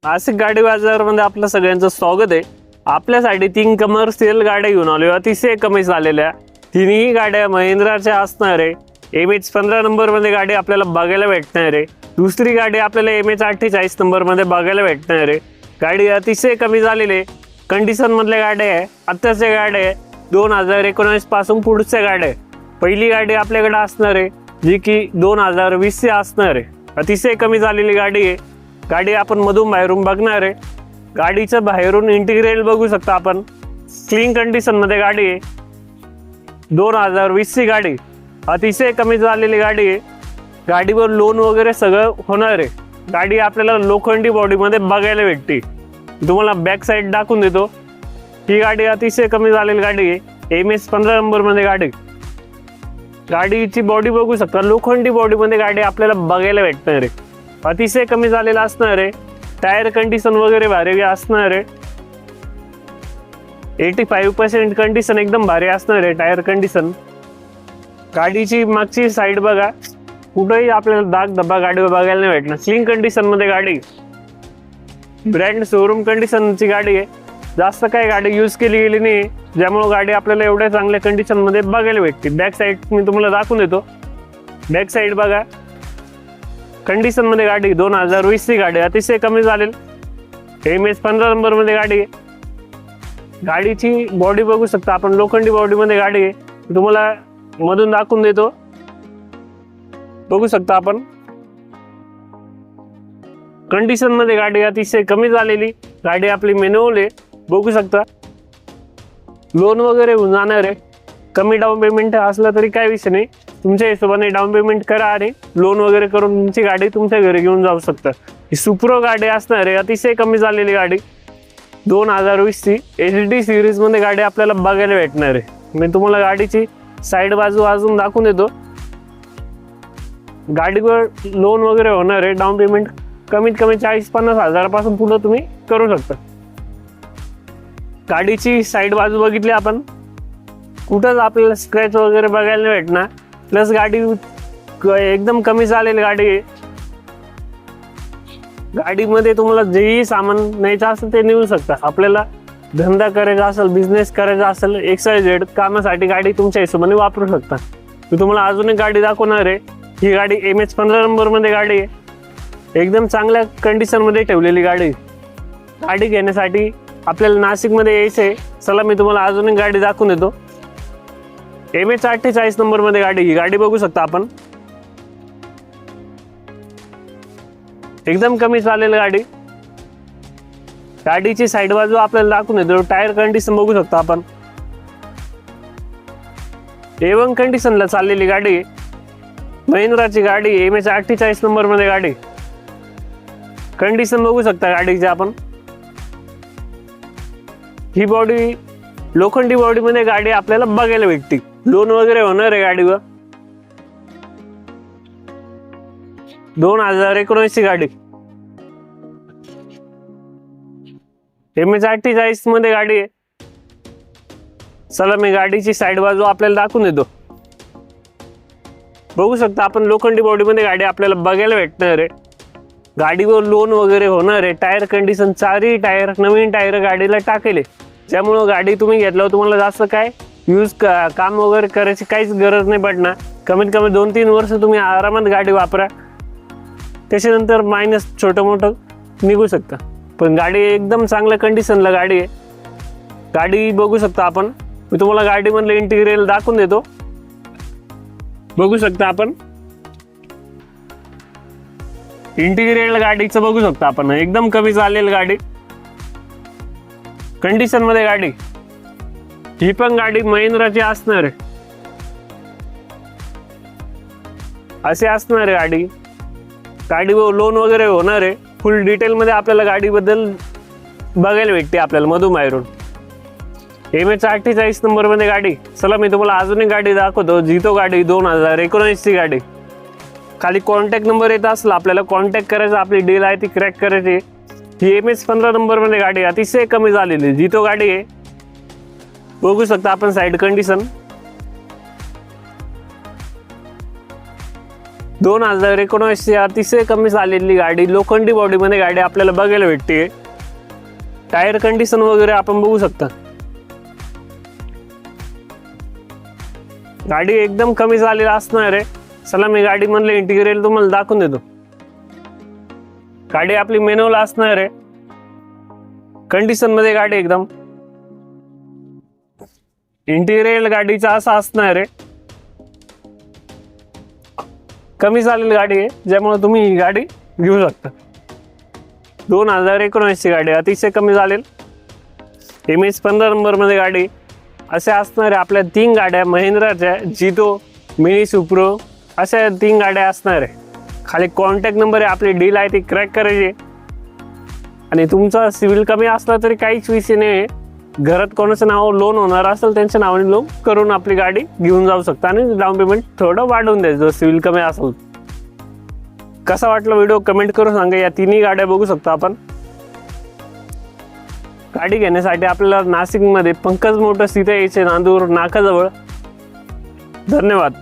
नाशिक गाडी बाजारामध्ये आपलं सगळ्यांचं स्वागत आहे। आपल्यासाठी 3 कमर्शियल गाड्या घेऊन आलो, अतिशय कमी झालेल्या। तिन्ही गाड्या महिंद्राच्या असणार आहे। MH 15 नंबर मध्ये गाडी आपल्याला बघायला भेटणार आहे। दुसरी गाडी आपल्याला MH 48 नंबर मध्ये बघायला भेटणार आहे। गाडी अतिशय कमी झालेली आहे, कंडिशन मधल्या गाड्या आहे, आत्ताच्या गाड्या आहे, 2019 पासून पुढच्या गाड्या आहे। पहिली गाडी आपल्याकडे असणार आहे जी की 2020 ची असणार आहे। अतिशय कमी झालेली गाडी आहे। गाडी आपण मधून बाहेरून बघणार आहे। गाडीचं बाहेरून इंटिग्रेल बघू शकता आपण, क्लीन कंडिशन मध्ये गाडी आहे। 2020 ची गाडी, अतिशय कमी झालेली गाडी आहे। गाडीवर लोन वगैरे सगळं होणार आहे। गाडी आपल्याला लोखंडी बॉडी मध्ये बघायला भेटते। तुम्हाला बॅक साइड दाखवून देतो। ही गाडी अतिशय कमी झालेली गाडी आहे, MH 15 नंबर मध्ये गाडी। गाडीची बॉडी बघू शकता, लोखंडी बॉडी मध्ये गाडी आपल्याला बघायला भेटणार आहे। अतिशय कमी झालेला असणार आहे। टायर कंडिशन वगैरे भारी असणार आहे। 85% कंडिशन एकदम भारी असणार आहे टायर कंडिशन। गाडीची मागची साईड बघा, कुठेही आपल्याला दाग धब्बा गाडीवर बघायला नाही भेटणार। क्लीन कंडिशन मध्ये गाडी, ब्रँड शोरूम कंडिशनची गाडी आहे। जास्त काही गाडी यूज केली गेली नाही, ज्यामुळे गाडी आपल्याला एवढ्या चांगल्या कंडिशन मध्ये बघायला भेटते। बॅक साईड मी तुम्हाला दाखवून देतो। बॅक साईड बघा, कंडिशन मध्ये गाडी 2020 ची गाडी, अतिशय कमी झालेल। MH 15 नंबर मध्ये गाडी आहे। गाडीची बॉडी बघू शकता आपण, लोखंडी बॉडी मध्ये गाडी आहे। तुम्हाला मधून दाखवून देतो, बघू शकता आपण कंडिशन मध्ये गाडी अतिशय कमी झालेली गाडी आपली मॅन्युअल आहे, बघू शकता। लोन वगैरे होऊन जाणार आहे। कमी डाऊन पेमेंट असलं तरी काय विषय नाही, तुमच्या हिशोबाने डाऊन पेमेंट करा आणि लोन वगैरे करून तुमची गाडी तुमच्या घरी घेऊन जाऊ शकता। ही सुप्रो गाडी असणार आहे, अतिशय कमी झालेली गाडी 2020 ची HD सिरीज मध्ये गाडी आपल्याला बघायला भेटणार आहे। मी तुम्हाला गाडीची साईड बाजू अजून दाखवून देतो। गाडीवर लोन वगैरे होणार आहे, डाऊन पेमेंट कमीत कमी 40-50 हजारापासून पुढे तुम्ही करू शकता। गाडीची साईड बाजू बघितली आपण, कुठंच आपल्याला स्क्रॅच वगैरे बघायला नाही भेटणार। प्लस गाडी एकदम कमी झालेली गाडी आहे। गाडीमध्ये तुम्हाला जेही सामान न्यायचं असेल ते नेऊ शकता। आपल्याला धंदा करायचा असेल, बिझनेस करायचा असेल, XYZ कामासाठी गाडी तुमच्या हिशोबाने वापरू शकता। मी तुम्हाला अजून एक गाडी दाखवणार आहे। ही गाडी MH 15 नंबर मध्ये गाडी आहे, एकदम चांगल्या कंडिशन मध्ये ठेवलेली गाडी। गाडी घेण्यासाठी आपल्याला नाशिक मध्ये यायचं आहे। चला मी तुम्हाला अजून एक गाडी दाखवून देतो। MH 48 नंबर मध्ये गाडी, ही गाडी बघू शकता आपण, एकदम कमी चालेल गाडी। गाडीची साईड बाजू आपल्याला दाखवून देतो। टायर कंडिशन बघू शकता आपण, A1 कंडिशनला चाललेली गाडी, महिंद्राची गाडी, MH 48 नंबर मध्ये गाडी। कंडिशन बघू शकता गाडीची आपण। ही बॉडी लोखंडी बॉडी मध्ये गाडी आपल्याला बघायला भेटते। लोन वगैरे होणार आहे गाडीवर। 2019 ची गाडी, MH 48 मध्ये गाडी आहे। चला मी गाडीची साईड बाजू आपल्याला दाखवून देतो। बघू शकता आपण, लोखंडी बॉडी मध्ये गाडी आपल्याला बघायला भेटणार आहे। गाडीवर लोन वगैरे होणार आहे। टायर कंडिशन, 4ही टायर नवीन टायर गाडीला टाकेले, ज्यामुळे गाडी तुम्ही घेतल्यावर तुम्हाला जास्त काय काम वगैरे करायची काहीच गरज नाही पडणार। कमीत कमी 2-3 वर्ष तुम्ही आरामात गाडी वापरा, त्याच्यानंतर मायनस छोटं मोठं निघू शकता। पण गाडी एकदम चांगल्या कंडिशनला गाडी आहे। गाडी बघू शकता आपण, मी तुम्हाला गाडीमधलं इंटिग्रेल दाखवून देतो। बघू शकता आपण इंटिग्रेल गाडीचं बघू शकता आपण, एकदम कमी चालेल गाडी कंडिशन मध्ये गाडी। ही पण गाडी महिंद्राची असणार आहे, असे असणार आहे गाडी। गाडीवर लोन वगैरे होणार आहे। फुल डिटेल मध्ये आपल्याला गाडीबद्दल बघायला भेटते आपल्याला मधून बाहेरून। MH 48 नंबर मध्ये गाडी। चला मी तुम्हाला अजून एक गाडी दाखवतो, जितो गाडी, 2019 ची गाडी। खाली कॉन्टॅक्ट नंबर येत असला आपल्याला कॉन्टॅक्ट करायचा, आपली डील आहे ती क्रॅक करायची। ही MH 15 नंबर मध्ये गाडी, अतिशय कमी झालेली जितो गाडी आहे। बघू शकता आपण साईड कंडिशन, 2019 अतिशय कमी चाललेली गाडी, लोखंडी बॉडीमध्ये गाडी आपल्याला बघायला भेटते. टायर कंडिशन वगैरे आपण बघू शकता. गाडी एकदम कमी चाललेली असणार आहे. चला मी गाडी मधलं इंटिरियर तुम्हाला दाखवून देतो. गाडी आपली मॅन्युअल असणार आहे. कंडिशन मध्ये गाडी एकदम. इंटिरियर गाडीचा असा असणार आहे. कमी चाललेली गाडी आहे, ज्यामुळे तुम्ही ही गाडी घेऊ शकता. 2019 गाडी अतिशय कमी चालेल. MH 15 नंबर मध्ये गाडी. असे असणारे आपल्या 3 गाड्या महिंद्राच्या, जितो, मिनी सुप्रो अशा 3 गाड्या असणार आहे. खाली कॉन्टॅक्ट नंबर आहे, आपली डील आहे ती क्रॅक करायची. आणि तुमचा सिव्हिल कमी असला तरी काहीच विषय नाही. घरात कोणाचं नाव लोन होणार असेल त्यांच्या नावाने लोन करून आपली गाडी घेऊन जाऊ शकता आणि डाऊन पेमेंट थोडं वाढवून द्यायचं सिव्हिल कमी असेल. कसा वाटला व्हिडिओ कमेंट करून सांगा. या 3ही गाड्या बघू शकतो आपण. गाडी घेण्यासाठी आपल्याला नाशिकमध्ये पंकज मोटर्स इथे यायचे, नांदूर नाकाजवळ. धन्यवाद.